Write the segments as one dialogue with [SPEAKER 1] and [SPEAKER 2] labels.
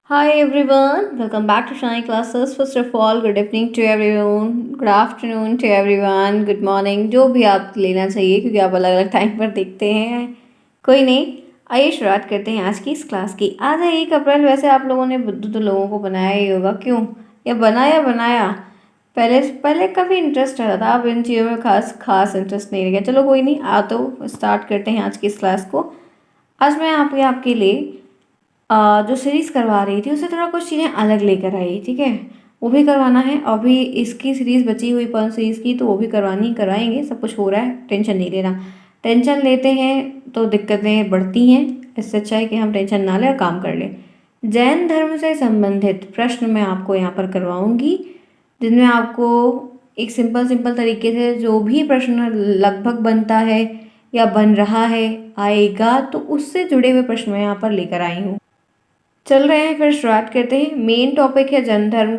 [SPEAKER 1] Hi everyone, welcome back to Shine Classes. First of all, good evening to everyone, good afternoon to everyone, good morning, जो भी आप लेना चाहिए क्योंकि आप अलग अलग टाइम पर देखते हैं। कोई नहीं, आइए शुरुआत करते हैं आज की इस क्लास की। आज है 1 अप्रैल। वैसे आप लोगों ने बुद्धू तो लोगों को बनाया ही होगा, क्यों? या बनाया पहले पहले काफ़ी इंटरेस्ट रहता था, अब इन चीज़ों में खास खास इंटरेस्ट नहीं रहेगा। चलो कोई नहीं, आ तो स्टार्ट करते हैं आज की इस क्लास को। आज मैं आपके लिए जो सीरीज़ करवा रही थी उससे थोड़ा कुछ चीज़ें अलग लेकर आई, ठीक है? वो भी करवाना है। अभी इसकी सीरीज़ बची हुई पर्ल सीरीज़ की, तो वो भी करवाएंगे। सब कुछ हो रहा है, टेंशन नहीं लेना। टेंशन लेते हैं तो दिक्कतें बढ़ती हैं। इससे अच्छा है कि हम टेंशन ना लें और काम कर लें। जैन धर्म से संबंधित प्रश्न मैं आपको यहाँ पर करवाऊँगी, जिनमें आपको एक सिंपल सिंपल तरीके से जो भी प्रश्न लगभग बनता है या बन रहा है आएगा, तो उससे जुड़े हुए प्रश्न मैं यहाँ पर लेकर आई हूँ। चल रहे हैं, फिर शुरुआत करते हैं। मेन टॉपिक है जैन धर्म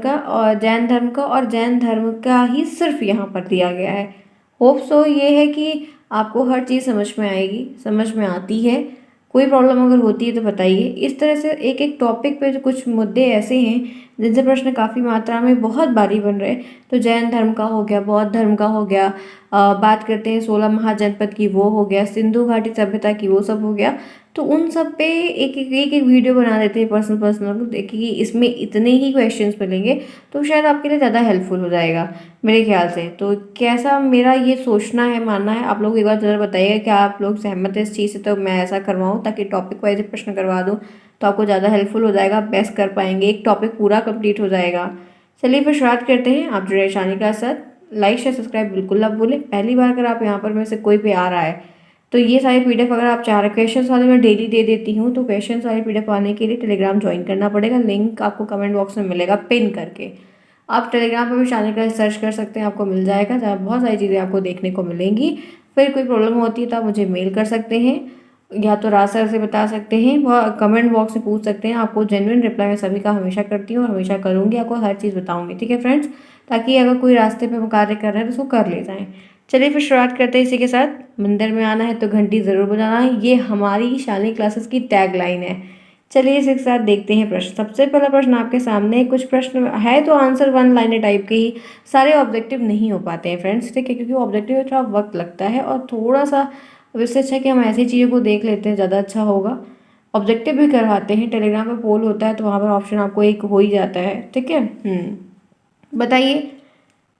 [SPEAKER 1] का ही सिर्फ यहाँ पर दिया गया है। होप सो ये है कि आपको हर चीज़ समझ में आएगी, समझ में आती है। कोई प्रॉब्लम अगर होती है तो बताइए। इस तरह से एक एक टॉपिक पे जो कुछ मुद्दे ऐसे हैं जिनसे प्रश्न काफ़ी मात्रा में बहुत भारी बन रहे हैं। तो जैन धर्म का हो गया, बौद्ध धर्म का हो गया, बात करते हैं 16 महाजनपद की, वो हो गया, सिंधु घाटी सभ्यता की, वो सब हो गया। तो उन सब पे एक एक वीडियो बना देते हैं पर्सनल पर्सनल। देखिए कि इसमें इतने ही क्वेश्चंस मिलेंगे, तो शायद आपके लिए ज़्यादा हेल्पफुल हो जाएगा मेरे ख्याल से। तो कैसा मेरा ये सोचना है, मानना है, आप लोग एक बार ज़रा बताइएगा क्या आप लोग सहमत हैं इस चीज़ से, तो मैं ऐसा करवाऊँ ताकि टॉपिक वाइज प्रश्न करवा दूँ तो आपको ज़्यादा हेल्पफुल हो जाएगा, आप बेस्ट कर पाएंगे, एक टॉपिक पूरा कंप्लीट हो जाएगा। चलिए फिर शुरुआत करते हैं। आप जुड़े शानी के साथ, लाइक शेयर सब्सक्राइब बिल्कुल ना भूलें। पहली बार अगर आप यहाँ पर में से कोई भी आ रहा है तो ये सारे पीडीएफ अगर आप चाह रहे, क्वेश्चन वाले मैं डेली दे देती हूँ, तो क्वेश्चन वाले पीडीएफ पाने के लिए टेलीग्राम ज्वाइन करना पड़ेगा। लिंक आपको कमेंट बॉक्स में मिलेगा पिन करके। आप टेलीग्राम पर भी शानी का सर्च कर सकते हैं, आपको मिल जाएगा, जहाँ बहुत सारी चीज़ें आपको देखने को मिलेंगी। फिर कोई प्रॉब्लम होती है तो आप मुझे मेल कर सकते हैं, या तो राज सर से बता सकते हैं, वह कमेंट बॉक्स में पूछ सकते हैं। आपको जेन्युइन रिप्लाई मैं सभी का हमेशा करती हूँ और हमेशा करूँगी, आपको हर चीज़ बताऊँगी, ठीक है फ्रेंड्स? ताकि अगर कोई रास्ते पे वो कार्य कर रहे हैं तो उसको कर ले जाएँ। चलिए फिर शुरुआत करते हैं इसी के साथ। मंदिर में आना है तो घंटी ज़रूर बजाना है, ये हमारी शानी क्लासेस की टैग लाइन है। चलिए इसी के साथ देखते हैं प्रश्न। सबसे पहला प्रश्न आपके सामने, कुछ प्रश्न है तो आंसर वन लाइनर टाइप के ही, सारे ऑब्जेक्टिव नहीं हो पाते हैं फ्रेंड्स, ठीक है? क्योंकि ऑब्जेक्टिव में थोड़ा वक्त लगता है और थोड़ा सा, अब इससे अच्छा है कि हम ऐसी चीज़ों को देख लेते हैं, ज़्यादा अच्छा होगा। ऑब्जेक्टिव भी करवाते हैं, टेलीग्राम पे पोल होता है तो वहाँ पर ऑप्शन आपको एक हो ही जाता है, ठीक है? बताइए,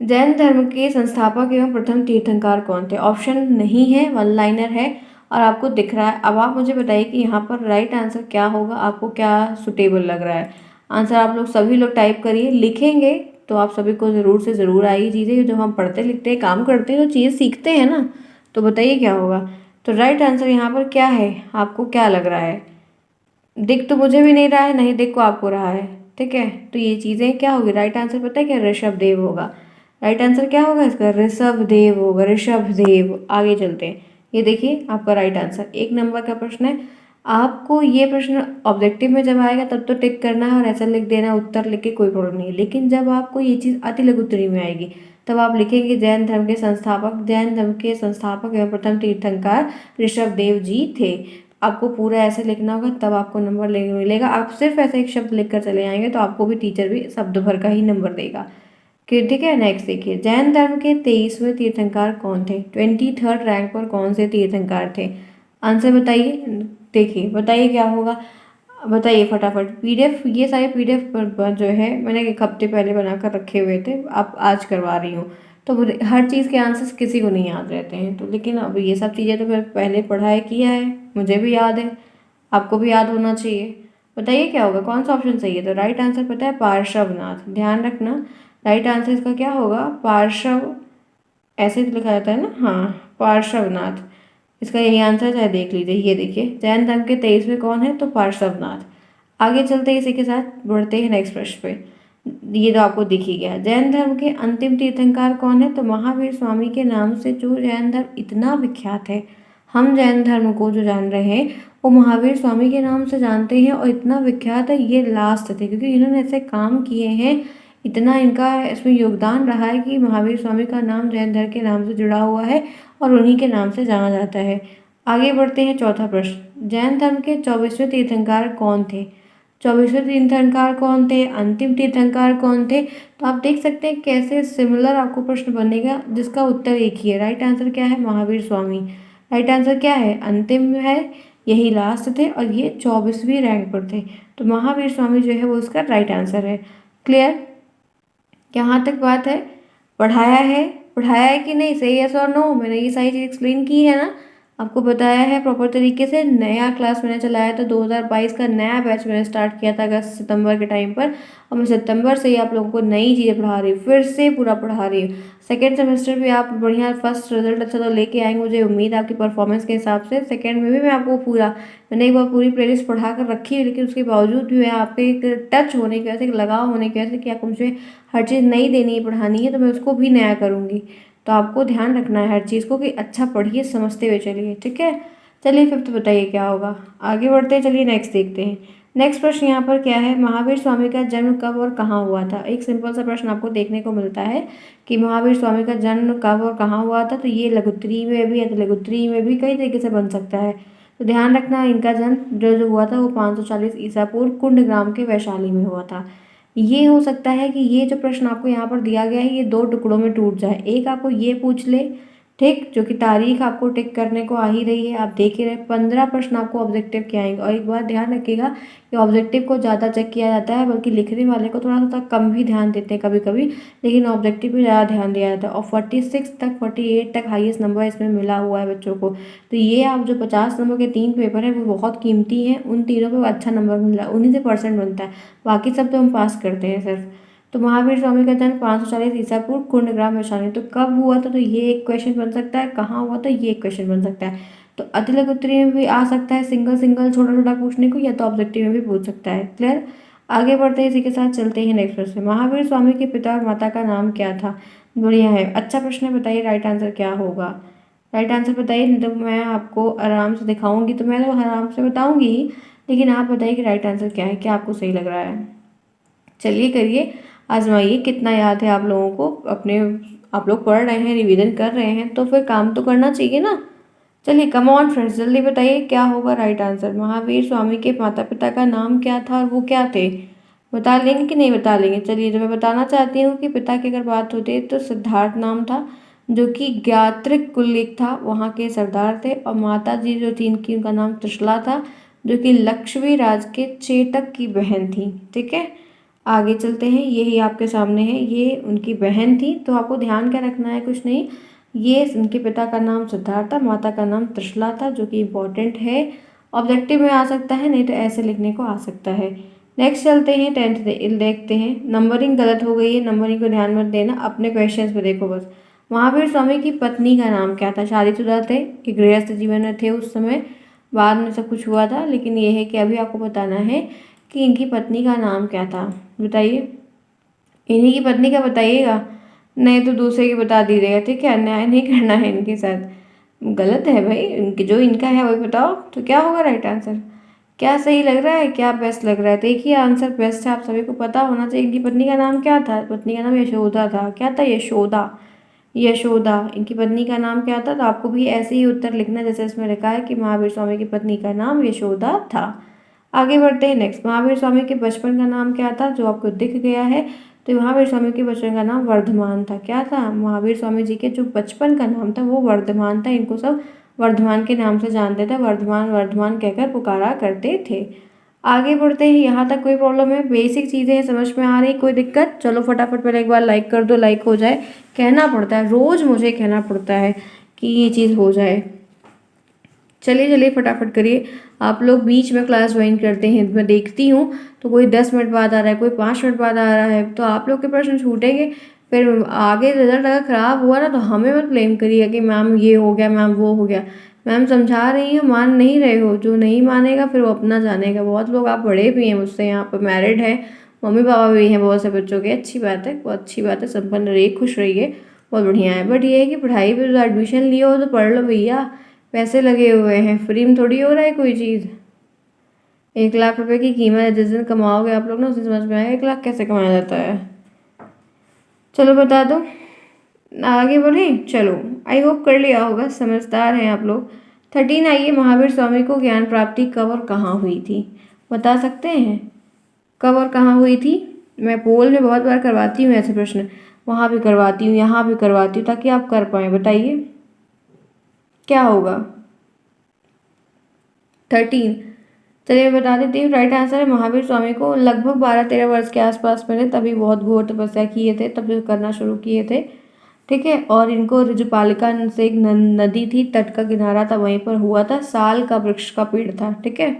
[SPEAKER 1] जैन धर्म के संस्थापक एवं प्रथम तीर्थंकर कौन थे? ऑप्शन नहीं है, वन लाइनर है और आपको दिख रहा है। अब आप मुझे बताइए कि यहाँ पर राइट आंसर क्या होगा, आपको क्या सुटेबल लग रहा है? आंसर आप लोग सभी लोग टाइप करिए, लिखेंगे तो आप सभी को ज़रूर से ज़रूर आई चीज़ें। जो हम पढ़ते लिखते हैं, काम करते हैं, तो चीज़ सीखते हैं ना। तो बताइए क्या होगा। तो राइट आंसर यहाँ पर क्या है, आपको क्या लग रहा है? दिख तो मुझे भी नहीं रहा है, नहीं दिख को आपको रहा है, ठीक है? तो ये चीज़ें क्या होगी, राइट आंसर पता है क्या? ऋषभ देव होगा। राइट आंसर क्या होगा इसका? ऋषभ देव होगा, ऋषभ देव। आगे चलते हैं, ये देखिए आपका राइट आंसर। 1 नंबर का प्रश्न है। आपको ये प्रश्न ऑब्जेक्टिव में जब आएगा तब तो टिक करना है और ऐसा लिख देना, उत्तर लिख के, कोई प्रॉब्लम नहीं है। लेकिन जब आपको ये चीज़ अति लघु उत्तरी में आएगी तब आप लिखेंगे जैन धर्म के संस्थापक एवं प्रथम तीर्थंकर ऋषभ देव जी थे। आपको पूरा ऐसे लिखना होगा तब आपको नंबर मिलेगा। आप सिर्फ ऐसे एक शब्द लिख कर चले आएंगे तो आपको भी टीचर भी शब्द भर का ही नंबर देगा, कि ठीक है। नेक्स्ट देखिए, जैन धर्म के 23वें तीर्थंकर कौन थे? 23rd रैंक पर कौन से तीर्थंकर थे? आंसर बताइए। देखिए बताइए क्या होगा, बताइए फटाफट। पीडीएफ, ये सारे पीडीएफ पर जो है मैंने 1 हफ्ते पहले बनाकर रखे हुए थे, आप आज करवा रही हूँ। तो हर चीज़ के आंसर्स किसी को नहीं याद रहते हैं, तो लेकिन अब ये सब चीज़ें तो मैं पहले पढ़ाई किया है, मुझे भी याद है, आपको भी याद होना चाहिए। बताइए क्या होगा, कौन सा ऑप्शन सही है? तो राइट आंसर पता है, पार्श्वनाथ। ध्यान रखना, राइट आंसर इसका क्या होगा? पार्श्व, ऐसे तो लिखा जाता है ना, हाँ पार्श्वनाथ। इसका यही आंसर है, चाहे देख लीजिए। ये देखिए, जैन धर्म के 23वें कौन है? तो पार्श्वनाथ। आगे चलते हैं, इसी के साथ बढ़ते हैं नेक्स्ट प्रश्न पे। ये तो आपको दिख ही गया। जैन धर्म के अंतिम तीर्थंकर कौन है? तो महावीर स्वामी के नाम से जो जैन धर्म इतना विख्यात है, हम जैन धर्म को जो जान रहे हैं वो महावीर स्वामी के नाम से जानते हैं और इतना विख्यात है। ये लास्ट थे क्योंकि इन्होंने ऐसे काम किए हैं, इतना इनका इसमें योगदान रहा है कि महावीर स्वामी का नाम जैन धर्म के नाम से जुड़ा हुआ है और उन्हीं के नाम से जाना जाता है। आगे बढ़ते हैं, चौथा प्रश्न। जैन धर्म के 24वें तीर्थंकर कौन थे? 24वें तीर्थंकर कौन थे, अंतिम तीर्थंकर कौन थे। तो आप देख सकते हैं कैसे सिमिलर आपको प्रश्न बनेगा जिसका उत्तर एक ही है। राइट आंसर क्या है, महावीर स्वामी। राइट आंसर क्या है, अंतिम है, यही लास्ट थे और ये 24वीं रैंक पर थे। तो महावीर स्वामी जो है वो इसका राइट आंसर है। क्लियर, यहाँ तक बात है। पढ़ाया है कि नहीं, सही यस और नो। मैंने ये सारी चीज़ एक्सप्लेन की है ना, आपको बताया है प्रॉपर तरीके से। नया क्लास मैंने चलाया था, 2022 का नया बैच मैंने स्टार्ट किया था अगस्त सितंबर के टाइम पर, और मैं सितंबर से ही आप लोगों को नई चीज़ें पढ़ा रही हूँ, फिर से पूरा पढ़ा रही हूँ। सेकेंड सेमेस्टर भी आप बढ़िया फर्स्ट रिजल्ट अच्छा तो लेके आएंगे, मुझे उम्मीद है आपकी परफॉर्मेंस के हिसाब से। सेकेंड में भी मैं आपको पूरा, मैंने एक बार पूरी प्लेलिस्ट पढ़ा कर रखी है, लेकिन उसके बावजूद भी मैं आपके एक टच होने की वजह से, एक लगाव होने की वजह से कि आपको मुझे हर चीज़ नई देनी है, पढ़ानी है, तो मैं उसको भी नया करूँगी। तो आपको ध्यान रखना है हर चीज़ को कि अच्छा पढ़िए, समझते हुए चलिए, ठीक है। चलिए फिफ्थ बताइए क्या होगा, आगे बढ़ते हैं। चलिए नेक्स्ट देखते हैं। नेक्स्ट प्रश्न यहाँ पर क्या है, महावीर स्वामी का जन्म कब और कहाँ हुआ था। एक सिंपल सा प्रश्न आपको देखने को मिलता है कि महावीर स्वामी का जन्म कब और कहाँ हुआ था। तो ये लघुत्तरी में भी, लघुत्तरी में भी कई तरीके से बन सकता है। तो ध्यान रखना, इनका जन्म जो हुआ था वो 540 ईसा पूर्व कुंडग्राम के वैशाली में हुआ था। ये हो सकता है कि ये जो प्रश्न आपको यहाँ पर दिया गया है ये दो टुकड़ों में टूट जाए। एक आपको ये पूछ ले, ठीक, जो कि तारीख आपको टिक करने को आ ही रही है, आप देख ही रहे 15 प्रश्न आपको ऑब्जेक्टिव के आएंगे। और एक बात ध्यान रखिएगा कि ऑब्जेक्टिव को ज़्यादा चेक किया जाता है, बल्कि लिखने वाले को थोड़ा सा कम भी ध्यान देते हैं कभी कभी, लेकिन ऑब्जेक्टिव पे ज़्यादा ध्यान दिया जाता है। और 46 तक 48 तक हाईएस्ट नंबर इसमें मिला हुआ है बच्चों को। तो ये आप जो 50 नंबर के 3 पेपर हैं वो बहुत कीमती हैं, उन तीनों पर अच्छा नंबर मिल रहा है, उन्हीं से परसेंट बनता है, बाकी सब तो हम पास करते हैं सिर्फ। तो महावीर स्वामी का जन्म 540 ईसा पूर्व कुंडग्राम वैशाली, तो कब हुआ था, तो ये एक क्वेश्चन बन सकता है। कहाँ हुआ था, ये एक क्वेश्चन बन सकता है। तो अति लघुत्तरी में भी आ सकता है, सिंगल सिंगल छोटा छोटा पूछने को, या तो ऑब्जेक्टिव में भी पूछ सकता है। क्लियर, आगे बढ़ते हैं, इसी के साथ चलते हैं नेक्स्ट प्रश्न। महावीर स्वामी के पिता और माता का नाम क्या था। बढ़िया है, अच्छा प्रश्न है, बताइए राइट आंसर क्या होगा। राइट आंसर बताइए, नहीं तो मैं आपको आराम से दिखाऊंगी, तो मैं तो आराम से बताऊंगी ही, लेकिन आप बताइए कि राइट आंसर क्या है, क्या आपको सही लग रहा है। चलिए करिए, आजमाइए, कितना याद है आप लोगों को अपने, आप लोग पढ़ रहे हैं, रिवीजन कर रहे हैं, तो फिर काम तो करना चाहिए ना। चलिए कम ऑन फ्रेंड्स, जल्दी बताइए क्या होगा राइट आंसर। महावीर स्वामी के माता पिता का नाम क्या था और वो क्या थे, बता लेंगे कि नहीं बता लेंगे। चलिए, तो मैं बताना चाहती हूँ कि पिता की अगर बात होती है तो सिद्धार्थ नाम था, जो कि ज्ञात्रिक कुलीन था, वहाँ के सरदार थे। और माता जी जो थी इनकी, उनका नाम त्रिशला था, जो कि लक्ष्मी राज के चेतक की बहन थी। ठीक है, आगे चलते हैं, यही आपके सामने है, ये उनकी बहन थी। तो आपको ध्यान क्या रखना है, कुछ नहीं, ये उनके पिता का नाम सिद्धार्थ था, माता का नाम त्रिशला था, जो कि इम्पोर्टेंट है, ऑब्जेक्टिव में आ सकता है, नहीं तो ऐसे लिखने को आ सकता है। नेक्स्ट चलते हैं, टेंथ देखते हैं। नंबरिंग गलत हो गई है, नंबरिंग को ध्यान मत देना, अपने क्वेश्चंस पे देखो बस। महावीर स्वामी की पत्नी का नाम क्या था, शादीशुदा थे कि गृहस्थ जीवन में थे उस समय, बाद में सब कुछ हुआ था, लेकिन ये है कि अभी आपको बताना है कि इनकी पत्नी का नाम क्या था, बताइए। इन्हीं की पत्नी का बताइएगा, नहीं तो दूसरे की बता दीजिएगा, ठीक है, अन्याय नहीं करना है इनके साथ। गलत है भाई, इनके जो इनका है वही बताओ, तो क्या होगा राइट आंसर। क्या सही लग रहा है, क्या बेस्ट लग रहा है, देखिए आंसर बेस्ट है, आप सभी को पता होना चाहिए। इनकी पत्नी का नाम क्या था, पत्नी का नाम यशोदा था। क्या था, यशोदा, यशोदा इनकी पत्नी का नाम क्या था। तो आपको भी ऐसे ही उत्तर लिखना जैसे इसमें लिखा है कि महावीर स्वामी की पत्नी का नाम यशोदा था। आगे बढ़ते हैं नेक्स्ट। महावीर स्वामी के बचपन का नाम क्या था, जो आपको दिख गया है। तो महावीर स्वामी के बचपन का नाम वर्धमान था। क्या था, महावीर स्वामी जी के जो बचपन का नाम था वो वर्धमान था, इनको सब वर्धमान के नाम से जानते थे, वर्धमान वर्धमान कहकर पुकारा करते थे। आगे बढ़ते हैं, यहाँ तक कोई प्रॉब्लम है, बेसिक चीज़ें समझ में आ रही, कोई दिक्कत। चलो फटाफट पहले एक बार लाइक कर दो, लाइक हो जाए, कहना पड़ता है रोज़, मुझे कहना पड़ता है कि ये चीज़ हो जाए। चलिए चलिए फटाफट करिए, आप लोग बीच में क्लास ज्वाइन करते हैं, मैं देखती हूँ, तो कोई 10 मिनट बाद आ रहा है, कोई 5 मिनट बाद आ रहा है, तो आप लोग के प्रश्न छूटेंगे, फिर आगे रिजल्ट अगर ख़राब हुआ ना तो हमें मत ब्लेम करिए कि मैम ये हो गया, मैम वो हो गया। मैम समझा रही हो, मान नहीं रहे हो, जो नहीं मानेगा फिर वो अपना जानेगा। बहुत लोग, आप बड़े भी हैं मुझसे, यहाँ पर मैरिड है, मम्मी पापा भी हैं बहुत से बच्चों के, अच्छी बात है, बहुत अच्छी बात है, संपन्न रहिए, खुश रहिए, बहुत बढ़िया है। बट ये है कि पढ़ाई पर जो एडमिशन लिए हो तो पढ़ लो भैया, पैसे लगे हुए हैं, फ्री में थोड़ी हो रहा है कोई चीज़। 1 लाख रुपए की कीमत है, जिस दिन कमाओगे आप लोग ना, उस दिन समझ में आएगा 1 लाख कैसे कमाया जाता है। चलो बता दो, आगे बढ़ें, चलो आई होप कर लिया होगा, समझदार हैं आप लोग। 13 आइए, महावीर स्वामी को ज्ञान प्राप्ति कब और कहाँ हुई थी, बता सकते हैं। कब और कहाँ हुई थी? मैं पोल में बहुत बार करवाती हूँ ऐसे प्रश्न, वहाँ भी करवाती हूँ, यहाँ भी करवाती हूँ, ताकि आप कर पाएँ। बताइए क्या होगा? 13। चलिए मैं बता देती हूँ, राइट आंसर है महावीर स्वामी को लगभग 12-13 वर्ष के आसपास मैंने तभी बहुत घोर तपस्या किए थे, तब जो करना शुरू किए थे। ठीक है, और इनको ऋजुपालिका से एक नदी थी, तट का किनारा था, वहीं पर हुआ था, साल का वृक्ष का पेड़ था। ठीक है,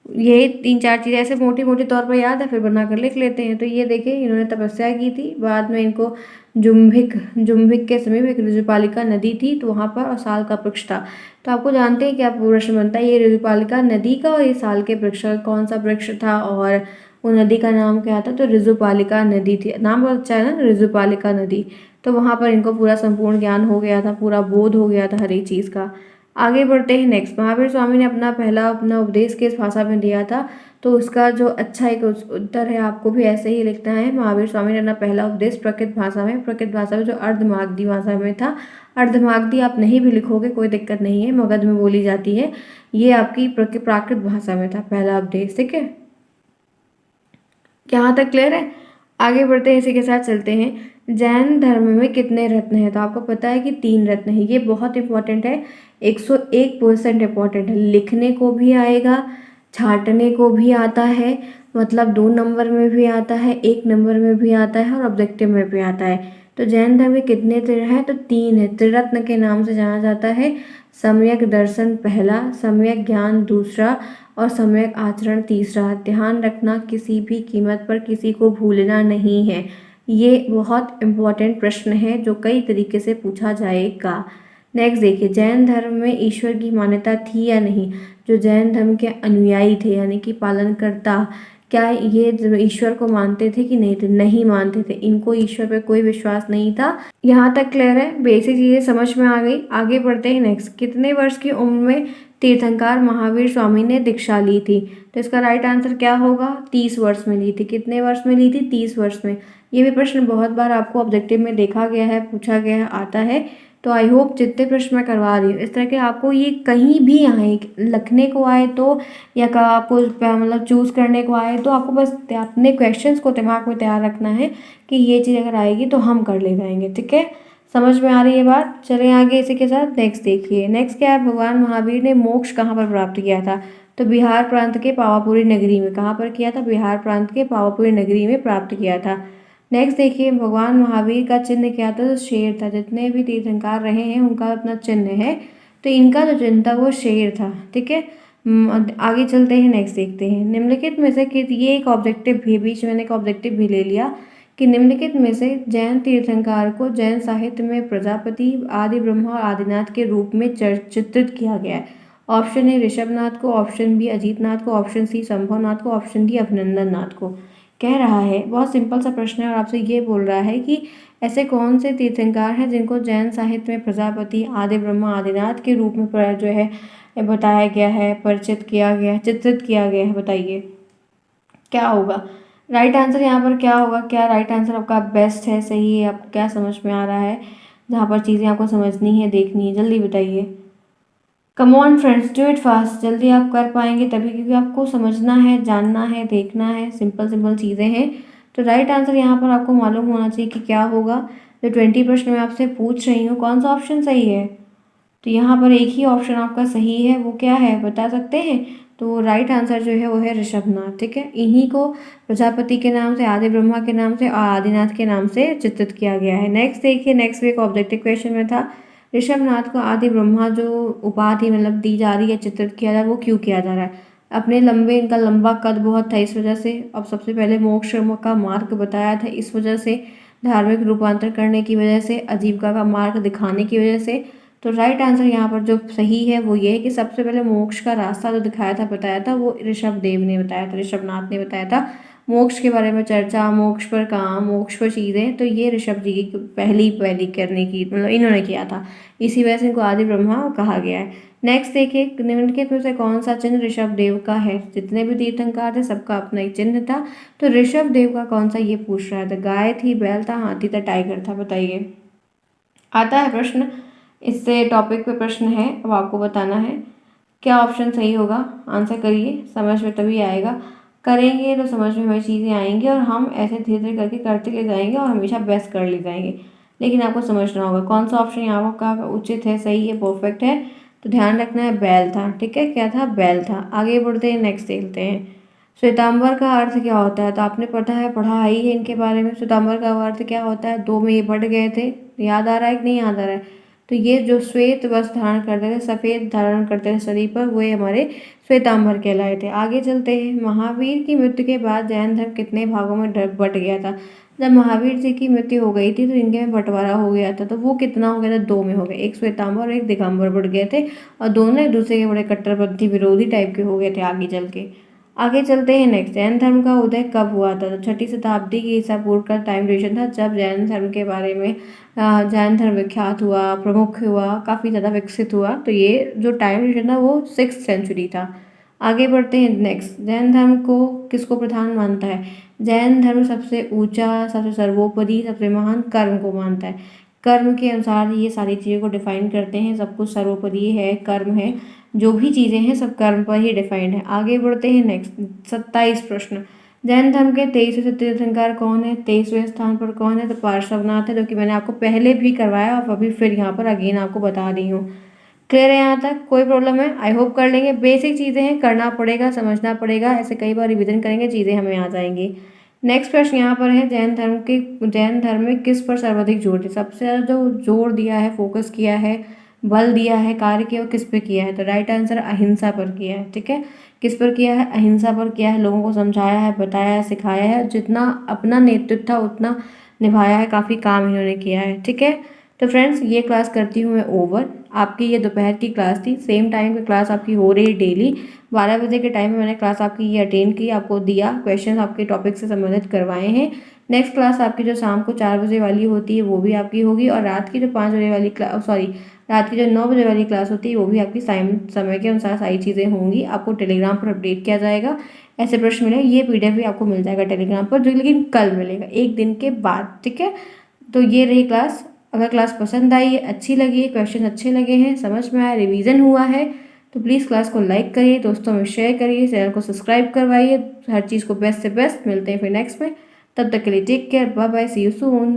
[SPEAKER 1] यही 3-4 चीज़ें ऐसे मोटी मोटी तौर पर याद है, फिर बना कर लिख लेते हैं। तो ये देखिए, इन्होंने तपस्या की थी, बाद में इनको जुम्भिक जुम्भिक के समीप एक ऋजुपालिका नदी थी, तो वहाँ पर और साल का वृक्ष था। तो आपको जानते हैं क्या प्रश्न बनता है, ये ऋजुपालिका नदी का और ये साल के वृक्ष का कौन सा वृक्ष था, और वो नदी का नाम क्या था? तो ऋजुपालिका नदी थी। नाम बहुत अच्छा है ना, ऋजुपालिका नदी। तो वहाँ पर इनको पूरा संपूर्ण ज्ञान हो गया था, पूरा बोध हो गया था हर एक चीज़ का। आगे बढ़ते हैं नेक्स्ट। महावीर स्वामी ने अपना उपदेश किस भाषा में दिया था? तो उसका जो अच्छा एक उत्तर है, आपको भी ऐसे ही लिखना है। महावीर स्वामी ने अपना पहला उपदेश प्रकृत भाषा में जो अर्धमागधी भाषा में था। अर्धमागधी आप नहीं भी लिखोगे कोई दिक्कत नहीं है, मगध में बोली जाती है। ये आपकी प्राकृत भाषा में था पहला उपदेश। ठीक है, यहाँ तक क्लियर है? आगे बढ़ते हैं, इसी के साथ चलते हैं। जैन धर्म में कितने रत्न हैं? तो आपको पता है कि 3 रत्न हैं। ये बहुत इंपॉर्टेंट है, 101% इंपॉर्टेंट है। लिखने को भी आएगा, छांटने को भी आता है, मतलब 2 नंबर में भी आता है, 1 नंबर में भी आता है और ऑब्जेक्टिव में भी आता है। तो जैन धर्म में कितने हैं? तो 3 है। त्रिरत्न के नाम से जाना जाता है। सम्यक दर्शन पहला, सम्यक ज्ञान दूसरा और सम्यक आचरण तीसरा। ध्यान रखना, किसी भी कीमत पर किसी को भूलना नहीं है। ये बहुत इम्पोर्टेंट प्रश्न है जो कई तरीके से पूछा जाएगा। नेक्स्ट देखिए, जैन धर्म में ईश्वर की मान्यता थी या नहीं? जो जैन धर्म के अनुयायी थे यानी कि पालनकर्ता, क्या ये ईश्वर को मानते थे कि नहीं थे? नहीं मानते थे, इनको ईश्वर पर कोई विश्वास नहीं था। यहाँ तक क्लियर है? बेसिक चीज़ें समझ में आ गई। आगे बढ़ते हैं नेक्स्ट। कितने वर्ष की उम्र में तीर्थंकर महावीर स्वामी ने दीक्षा ली थी? तो इसका राइट आंसर क्या होगा? 30 वर्ष में ली थी। कितने वर्ष में ली थी? 30 वर्ष में। ये भी प्रश्न बहुत बार आपको ऑब्जेक्टिव में देखा गया है, पूछा गया है, आता है। तो आई होप जितने प्रश्न मैं करवा रही हूँ इस तरह के आपको ये कहीं भी आए, लिखने को आए तो, या आपको मतलब चूज़ करने को आए तो, आपको बस अपने क्वेश्चंस को दिमाग में तैयार रखना है कि ये चीज़ अगर आएगी तो हम कर ले जाएंगे। ठीक है, समझ में आ रही है बात? चलें आगे इसी के साथ। नेक्स्ट देखिए, नेक्स्ट क्या है, भगवान महावीर ने मोक्ष कहाँ पर प्राप्त किया था? तो बिहार प्रांत के पावापुरी नगरी में। कहाँ पर किया था? बिहार प्रांत के पावापुरी नगरी में प्राप्त किया था। नेक्स्ट देखिए, भगवान महावीर का चिन्ह क्या था? तो शेर था। जितने भी तीर्थंकर रहे हैं उनका अपना चिन्ह है, तो इनका जो चिन्ह था वो शेर था। ठीक है, आगे चलते हैं, नेक्स्ट देखते हैं। निम्नलिखित में से ये एक ऑब्जेक्टिव भी, बीच में मैंने एक ऑब्जेक्टिव भी ले लिया कि निम्नलिखित में से जैन तीर्थंकर को जैन साहित्य में प्रजापति, आदि ब्रह्मा और आदिनाथ के रूप में चित्रित किया गया है। ऑप्शन ए ऋषभनाथ को, ऑप्शन बी अजीतनाथ को, ऑप्शन सी संभवनाथ को, ऑप्शन डी अभिनंदन नाथ को। कह रहा है, बहुत सिंपल सा प्रश्न है और आपसे ये बोल रहा है कि ऐसे कौन से तीर्थंकर हैं जिनको जैन साहित्य में प्रजापति, आदि ब्रह्मा, आदिनाथ के रूप में जो है बताया गया है, परिचित किया गया है, चित्रित किया गया है। बताइए क्या होगा राइट आंसर यहाँ पर? क्या होगा? क्या राइट आंसर आपका बेस्ट है, सही है? आपको क्या समझ में आ रहा है जहाँ पर चीज़ें आपको समझनी है, देखनी है? जल्दी बताइए। Come on friends, do it fast. जल्दी आप कर पाएंगे तभी, क्योंकि आपको समझना है, जानना है, देखना है। सिंपल सिंपल चीज़ें हैं। तो राइट आंसर यहाँ पर आपको मालूम होना चाहिए कि क्या होगा। जो 20 प्रश्न मैं आपसे पूछ रही हूँ, कौन सा ऑप्शन सही है? तो यहाँ पर एक ही ऑप्शन आपका सही है, वो क्या है बता सकते हैं? तो राइट आंसर जो है वो है ऋषभनाथ। ठीक है, इन्हीं को प्रजापति के नाम से, आदि ब्रह्मा के नाम से और आदिनाथ के नाम से चित्रित किया गया है। नेक्स्ट देखिए, नेक्स्ट वीक ऑब्जेक्टिव क्वेश्चन में था, ऋषभनाथ को आदि ब्रह्मा जो उपाधि मतलब दी जा रही है, चित्रित किया जा रहा है, वो क्यों किया जा रहा है? अपने लंबे, इनका लंबा कद बहुत था इस वजह से। अब सबसे पहले मोक्ष का मार्ग बताया था इस वजह से, धार्मिक रूपांतर करने की वजह से, आजीविका का मार्ग दिखाने की वजह से। तो राइट आंसर यहाँ पर जो सही है वो ये है कि सबसे पहले मोक्ष का रास्ता जो दिखाया था, बताया था, वो ऋषभ देव ने बताया था, ऋषभनाथ ने बताया था। मोक्ष के बारे में चर्चा, मोक्ष पर काम, मोक्ष पर चीज़ें, तो ये ऋषभ जी की पहली करने की, मतलब इन्होंने किया था। इसी वजह से इनको आदि ब्रह्मा कहा गया है। नेक्स्ट देखिए, निम्नलिखित में से कौन सा चिन्ह ऋषभ देव का है? जितने भी तीर्थंकर थे सबका अपना एक चिन्ह था, तो ऋषभ देव का कौन सा, ये पूछ रहा था। गाय थी, बैल था, हाथी था, टाइगर था? बताइए। आता है प्रश्न, इससे टॉपिक पे प्रश्न है, अब आपको बताना है क्या ऑप्शन सही होगा। आंसर करिए, समझ में तभी आएगा। करेंगे तो समझ में हमें चीज़ें आएंगी और हम ऐसे धीरे धीरे करके करते ले जाएंगे और हमेशा बेस्ट कर ले जाएंगे। लेकिन आपको समझना होगा कौन सा ऑप्शन यहाँ का उचित है, सही है, परफेक्ट है। तो ध्यान रखना है, बैल था। ठीक है, क्या था? बैल था। आगे बढ़ते हैं, नेक्स्ट देखते हैं। श्वेतांबर का अर्थ क्या होता है? तो आपने पढ़ा ही है इनके बारे में। श्वेतांबर का अर्थ क्या होता है? दो में ये बढ़ गए थे, याद आ रहा है कि नहीं याद आ रहा है? तो ये जो श्वेत वस्त्र धारण करते थे, सफ़ेद धारण करते थे शरीर पर, वो हमारे श्वेतांबर कहलाए थे। आगे चलते हैं। महावीर की मृत्यु के बाद जैन धर्म कितने भागों में बट गया था? जब महावीर जी की मृत्यु हो गई थी तो इनके में बंटवारा हो गया था। तो वो कितना हो गया था? दो में हो गया। एक श्वेतांबर और एक दिगंबर बढ़ गए थे और दोनों एक दूसरे के बड़े कट्टरपंथी विरोधी टाइप के हो गए थे आगे चल के। आगे चलते हैं नेक्स्ट। जैन धर्म का उदय कब हुआ था? तो 6ठी शताब्दी की ईसा पूर्व का टाइम ड्यूरेशन था जब जैन धर्म के बारे में जैन धर्म विख्यात हुआ, प्रमुख हुआ, काफ़ी ज़्यादा विकसित हुआ। तो ये जो टाइम ड्यूरेशन था वो 6th सेंचुरी था। आगे बढ़ते हैं नेक्स्ट। जैन धर्म को किसको प्रधान मानता है? जैन धर्म सबसे ऊंचा, सबसे सर्वोपरि, सबसे महान कर्म को मानता है। कर्म के अनुसार ये सारी चीज़ों को डिफाइन करते हैं। सब कुछ सर्वोपरि है, कर्म है, जो भी चीज़ें हैं सब कर्म पर ही डिफाइंड है। आगे बढ़ते हैं नेक्स्ट। 27 प्रश्न। जैन धर्म के 23वें तीर्थंकर कौन है? 23वें स्थान पर कौन है? तो पार्श्वनाथ है, जो कि मैंने आपको पहले भी करवाया और अभी फिर यहाँ पर अगेन आपको बता रही हूँ। क्लियर है यहाँ तक? कोई प्रॉब्लम है? आई होप कर लेंगे। बेसिक चीज़ें हैं, करना पड़ेगा, समझना पड़ेगा, ऐसे कई बार रिविजन करेंगे, चीज़ें हमें आ जाएंगी। नेक्स्ट प्रश्न यहाँ पर है, जैन धर्म में किस पर सर्वाधिक जोर दिया? सबसे ज़्यादा जो जोर दिया है, फोकस किया है, बल दिया है, कार्य किया, किस पे किया है? तो राइट आंसर अहिंसा पर किया है। ठीक है, किस पर किया है? अहिंसा पर किया है। लोगों को समझाया है, बताया है, सिखाया है, जितना अपना नेतृत्व था उतना निभाया है, काफ़ी काम इन्होंने किया है। ठीक है, तो फ्रेंड्स ये क्लास करती हूँ मैं ओवर। आपकी ये दोपहर की क्लास थी, सेम टाइम पे क्लास आपकी हो रही डेली 12 बजे के टाइम में मैंने क्लास आपकी ये अटेंड की, आपको दिया, क्वेश्चन आपके टॉपिक से संबंधित करवाए हैं। नेक्स्ट क्लास आपकी जो शाम को 4 बजे वाली होती है वो भी आपकी होगी और रात की जो 5 बजे वाली क्लास, सॉरी, रात की जो 9 बजे वाली क्लास होती है वो भी आपकी समय के अनुसार सारी चीज़ें होंगी। आपको टेलीग्राम पर अपडेट किया जाएगा। ऐसे प्रश्न मिले, ये PDF भी आपको मिल जाएगा टेलीग्राम पर, जो लेकिन कल मिलेगा, एक दिन के बाद। ठीक है, तो ये रही क्लास। अगर क्लास पसंद आई है, अच्छी लगी है, क्वेश्चन अच्छे लगे हैं, समझ में आया, रिवीजन हुआ है, तो प्लीज़ क्लास को लाइक करिए, दोस्तों में शेयर करिए, चैनल को सब्सक्राइब करवाइए। हर चीज़ को बेस्ट से बेस्ट। मिलते हैं फिर नेक्स्ट में। तब तक के लिए take care, bye bye, see you soon.